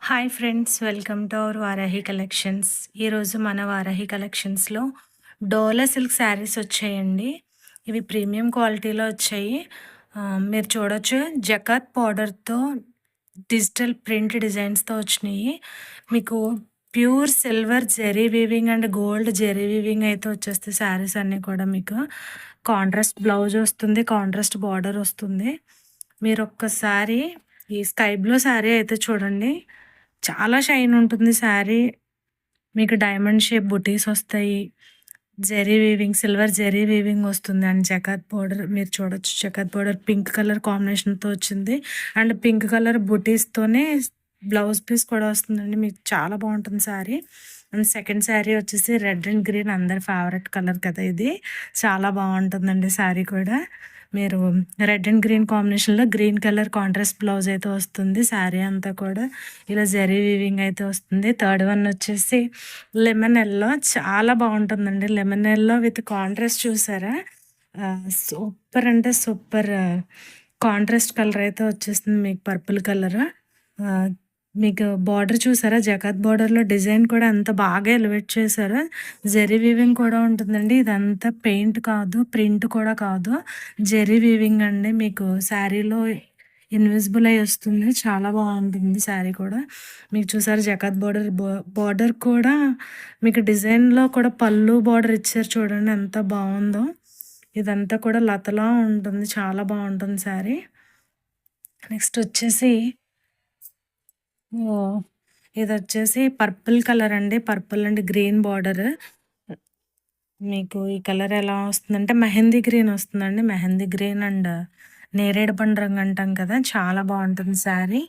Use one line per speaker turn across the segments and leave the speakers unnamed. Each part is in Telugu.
Hi friends, welcome to our Varahi collections. ఈరోజు మన వారాహి కలెక్షన్స్లో డోలా సిల్క్ శారీస్ వచ్చాయండి. ఇవి ప్రీమియం క్వాలిటీలో వచ్చాయి. మీరు చూడొచ్చు, జకాత్ పౌడర్తో డిజిటల్ ప్రింట్ డిజైన్స్తో వచ్చినాయి. మీకు pure silver zari weaving and gold zari weaving అయితే వచ్చేస్తాయి. శారీస్ అన్నీ కూడా మీకు కాంట్రాస్ట్ బ్లౌజ్ వస్తుంది, కాంట్రాస్ట్ బార్డర్ వస్తుంది. మీరు ఒక్కసారి ఈ స్కై బ్లూ శారీ అయితే చూడండి, చాలా షైన్ ఉంటుంది శారీ. మీకు డైమండ్ షేప్ బుటీస్ వస్తాయి, zari weaving, silver zari weaving వస్తుంది. అండ్ జకాత్ బోర్డర్ మీరు చూడొచ్చు, జకాత్ బోర్డర్ పింక్ కలర్ కాంబినేషన్తో వచ్చింది. అండ్ పింక్ కలర్ బుటీస్తోనే బ్లౌజ్ పీస్ కూడా వస్తుందండి. మీకు చాలా బాగుంటుంది శారీ. అండ్ సెకండ్ శారీ వచ్చేసి రెడ్ అండ్ గ్రీన్, అందరి ఫేవరెట్ కలర్ కదా ఇది. చాలా బాగుంటుందండి శారీ కూడా. మీరు రెడ్ అండ్ గ్రీన్ కాంబినేషన్లో గ్రీన్ కలర్ కాంట్రాస్ట్ బ్లౌజ్ అయితే వస్తుంది. శారీ అంతా కూడా ఇలా జరీ వీవింగ్ అయితే వస్తుంది. థర్డ్ వన్ వచ్చేసి లెమన్ ఎల్లో, చాలా బాగుంటుందండి. లెమన్ ఎల్లో విత్ కాంట్రాస్ట్ చూసారా, సూపర్ అంటే సూపర్ కాంట్రాస్ట్ కలర్ అయితే వచ్చేస్తుంది మీకు, పర్పుల్ కలర్. మీకు బార్డర్ చూసారా, జకాత్ బార్డర్లో డిజైన్ కూడా ఎంత బాగా ఎలివేట్ చేశారో. జెరీ వీవింగ్ కూడా ఉంటుందండి. ఇదంతా పెయింట్ కాదు, ప్రింట్ కూడా కాదు, జెరీ వీవింగ్ అండి. మీకు శారీలో ఇన్విజిబుల్ అయి వస్తుంది. చాలా బాగుంటుంది శారీ కూడా. మీకు చూసారు జకాత్ బార్డర్, బార్డర్ కూడా మీకు డిజైన్లో కూడా పళ్ళు బార్డర్ ఇచ్చారు చూడండి, ఎంత బాగుందో. ఇదంతా కూడా లతలా ఉంటుంది, చాలా బాగుంటుంది శారీ. నెక్స్ట్ వచ్చేసి ఇదొచ్చేసి పర్పుల్ కలర్ అండి. Purple and green border. మీకు ఈ కలర్ ఎలా వస్తుందంటే మెహందీ గ్రీన్ వస్తుందండి. మెహందీ గ్రీన్ అండ్ నేరేడు పండు రంగు అంటాం కదా, చాలా బాగుంటుంది శారీ.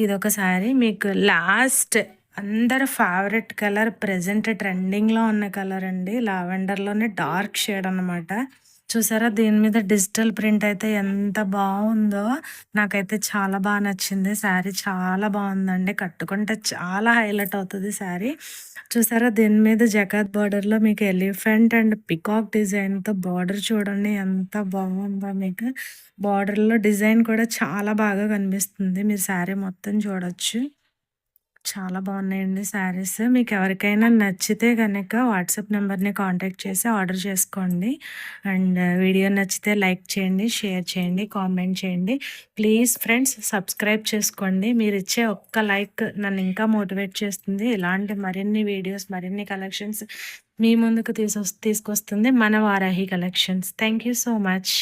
ఇదొక శారీ. మీకు లాస్ట్ అందరు ఫేవరెట్ కలర్, ప్రజెంట్ ట్రెండింగ్లో ఉన్న కలర్ అండి, లావెండర్లోనే డార్క్ షేడ్ అనమాట. చూసారా, దీని మీద డిజిటల్ ప్రింట్ అయితే ఎంత బాగుందో. నాకైతే చాలా బాగా నచ్చింది శారీ, చాలా బాగుందండి. కట్టుకుంటే చాలా హైలైట్ అవుతుంది శారీ. చూసారా, దీని మీద జకాత్ బార్డర్లో మీకు ఎలిఫెంట్ అండ్ పికాక్ డిజైన్తో బార్డర్ చూడండి, ఎంత బాగుందో. మీకు బార్డర్లో డిజైన్ కూడా చాలా బాగా కనిపిస్తుంది. మీరు శారీ మొత్తం చూడొచ్చు, చాలా బాగున్నాయండి శారీస్. మీకు ఎవరికైనా నచ్చితే కనుక వాట్సాప్ నెంబర్ని కాంటాక్ట్ చేసి ఆర్డర్ చేసుకోండి. అండ్ వీడియో నచ్చితే లైక్ చేయండి, షేర్ చేయండి, కామెంట్ చేయండి. ప్లీజ్ ఫ్రెండ్స్, సబ్స్క్రైబ్ చేసుకోండి. మీరు ఇచ్చే ఒక్క లైక్ నన్ను ఇంకా మోటివేట్ చేస్తుంది. ఇలాంటి మరిన్ని వీడియోస్, మరిన్ని కలెక్షన్స్ మీ ముందుకు తీసుకొస్తుంది మన Varahi collections. Thank you so much.